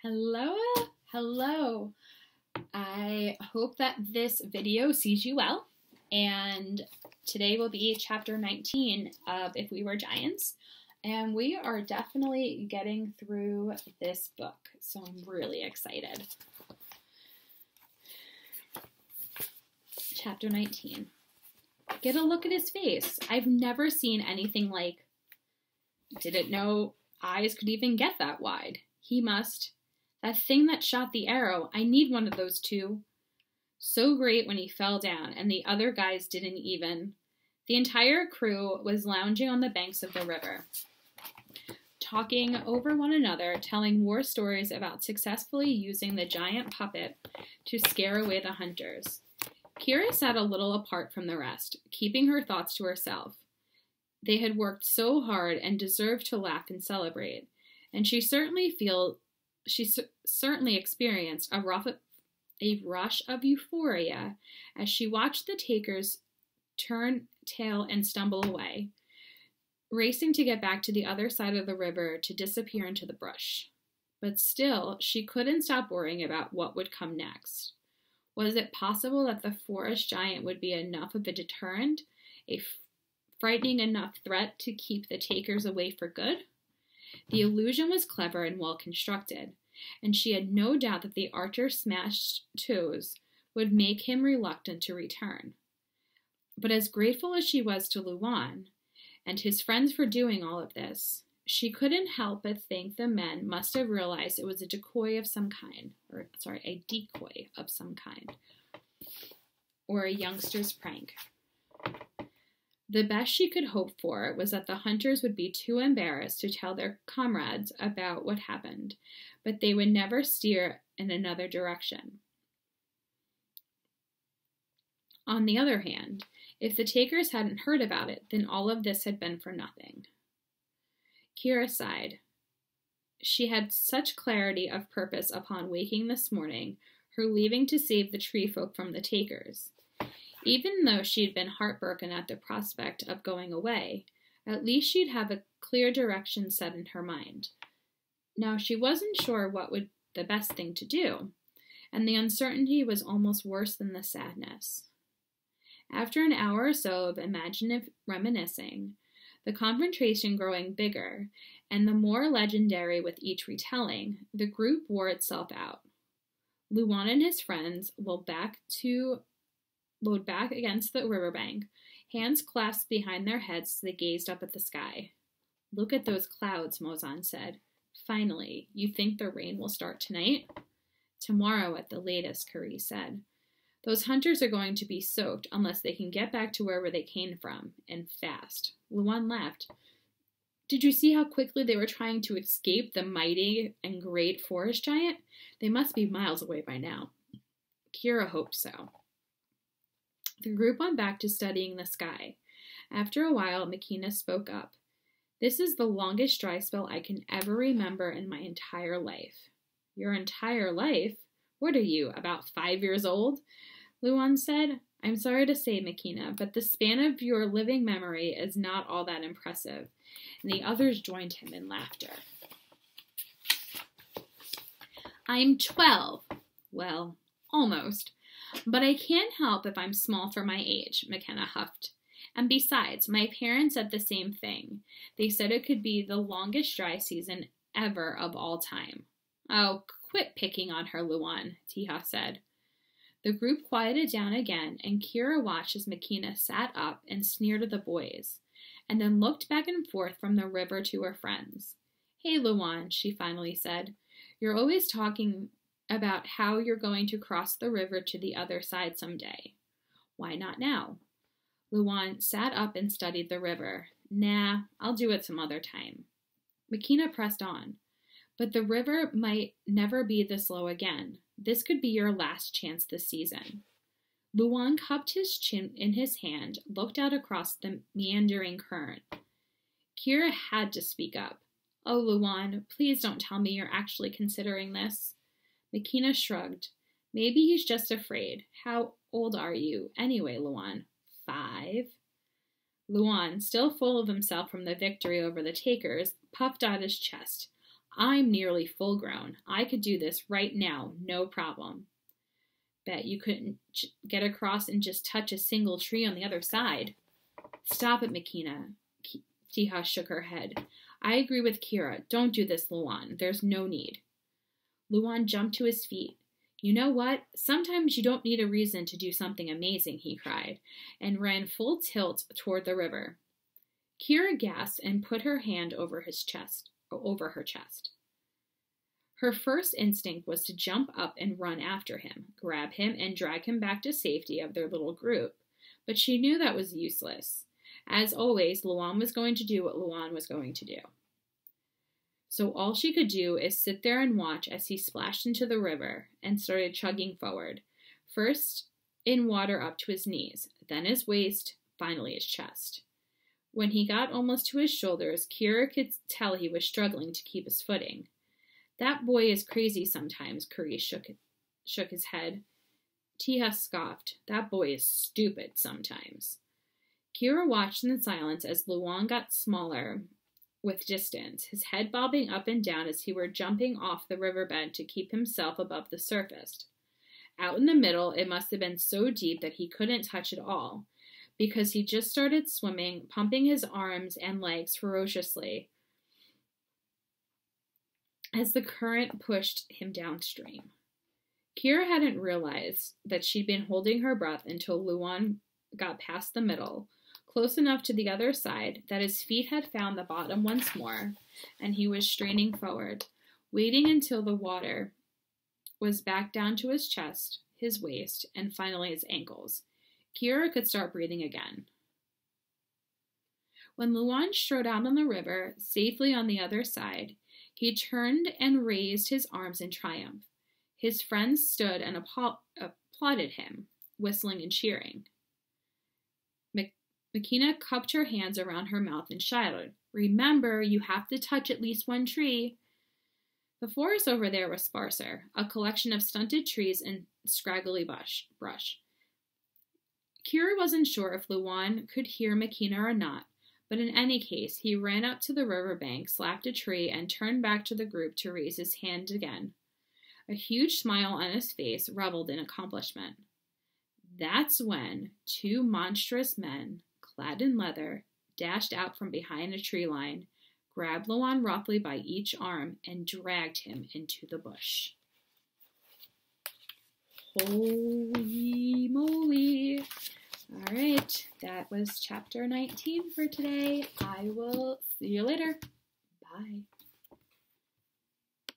Hello, hello. I hope that this video sees you well, and today will be chapter 19 of If We Were Giants, and we are definitely getting through this book, so I'm really excited. Chapter 19. Get a look at his face. I've never seen anything like. Didn't know eyes could even get that wide. He must. That thing that shot the arrow, I need one of those too. So great when he fell down, and the other guys didn't even. The entire crew was lounging on the banks of the river, talking over one another, telling war stories about successfully using the giant puppet to scare away the hunters. Kira sat a little apart from the rest, keeping her thoughts to herself. They had worked so hard and deserved to laugh and celebrate, and she certainly experienced a rush of euphoria as she watched the takers turn tail and stumble away, racing to get back to the other side of the river to disappear into the brush. But still, she couldn't stop worrying about what would come next. Was it possible that the forest giant would be enough of a deterrent, a frightening enough threat to keep the takers away for good? The illusion was clever and well constructed, and she had no doubt that the archer's smashed toes would make him reluctant to return. But as grateful as she was to Luan and his friends for doing all of this, she couldn't help but think the men must have realized it was a decoy of some kind, or a youngster's prank. The best she could hope for was that the hunters would be too embarrassed to tell their comrades about what happened, but they would never steer in another direction. On the other hand, if the takers hadn't heard about it, then all of this had been for nothing. Kira sighed. She had such clarity of purpose upon waking this morning, her leaving to save the tree folk from the takers. Even though she'd been heartbroken at the prospect of going away, at least she'd have a clear direction set in her mind. Now, she wasn't sure what would the best thing to do, and the uncertainty was almost worse than the sadness. After an hour or so of imaginative reminiscing, the confrontation growing bigger, and the more legendary with each retelling, the group wore itself out. Luan and his friends load back against the riverbank, hands clasped behind their heads as they gazed up at the sky. "Look at those clouds," Mozan said. "Finally, you think the rain will start tonight?" "Tomorrow at the latest," Kari said. "Those hunters are going to be soaked unless they can get back to wherever they came from, and fast." Luan laughed. "Did you see how quickly they were trying to escape the mighty and great forest giant? They must be miles away by now." Kira hoped so. The group went back to studying the sky. After a while, Makina spoke up. "This is the longest dry spell I can ever remember in my entire life." "Your entire life? What are you, about 5 years old?" Luan said. "I'm sorry to say, Makina, but the span of your living memory is not all that impressive." And the others joined him in laughter. "I'm 12. Well, almost. But I can't help if I'm small for my age," McKenna huffed. "And besides, my parents said the same thing. They said it could be the longest dry season ever of all time." "Oh, quit picking on her, Luan," Tiha said. The group quieted down again, and Kira watched as Makina sat up and sneered at the boys, and then looked back and forth from the river to her friends. "Hey, Luan," she finally said. "You're always talking about how you're going to cross the river to the other side someday. Why not now?" Luan sat up and studied the river. "Nah, I'll do it some other time." Makina pressed on. "But the river might never be this low again. This could be your last chance this season." Luan cupped his chin in his hand, looked out across the meandering current. Kira had to speak up. "Oh, Luan, please don't tell me you're actually considering this." Makina shrugged. "Maybe he's just afraid. How old are you, anyway, Luan?" 5. Luan, still full of himself from the victory over the takers, puffed out his chest. I'm nearly full grown. I could do this right now, no problem. Bet you couldn't get across and just touch a single tree on the other side. Stop it, Makina. Tiha shook her head. I agree with Kira. Don't do this, Luan. There's no need. Luan jumped to his feet. You know what? Sometimes you don't need a reason to do something amazing, he cried, and ran full tilt toward the river. Kira gasped and put her hand over her chest. Her first instinct was to jump up and run after him, grab him, and drag him back to safety of their little group, but she knew that was useless. As always, Luan was going to do what Luan was going to do. So all she could do is sit there and watch as he splashed into the river and started chugging forward, first in water up to his knees, then his waist, finally his chest. When he got almost to his shoulders, Kira could tell he was struggling to keep his footing. That boy is crazy sometimes, Curry shook his head. Tiha scoffed. That boy is stupid sometimes. Kira watched in silence as Luan got smaller with distance, his head bobbing up and down as he were jumping off the riverbed to keep himself above the surface. Out in the middle, it must have been so deep that he couldn't touch it all, because he just started swimming, pumping his arms and legs ferociously as the current pushed him downstream. Kira hadn't realized that she'd been holding her breath until Luan got past the middle, close enough to the other side that his feet had found the bottom once more, and he was straining forward, waiting until the water was back down to his chest, his waist, and finally his ankles. Kira could start breathing again. When Luan strode out on the river, safely on the other side, he turned and raised his arms in triumph. His friends stood and applauded him, whistling and cheering. Makina cupped her hands around her mouth and shouted, Remember, you have to touch at least one tree. The forest over there was sparser, a collection of stunted trees and scraggly brush. Kira wasn't sure if Luan could hear Makina or not, but in any case, he ran up to the riverbank, slapped a tree, and turned back to the group to raise his hand again. A huge smile on his face reveled in accomplishment. That's when two monstrous men, clad in leather, dashed out from behind a tree line, grabbed Luan roughly by each arm, and dragged him into the bush. Holy moly! All right, that was chapter 19 for today. I will see you later. Bye.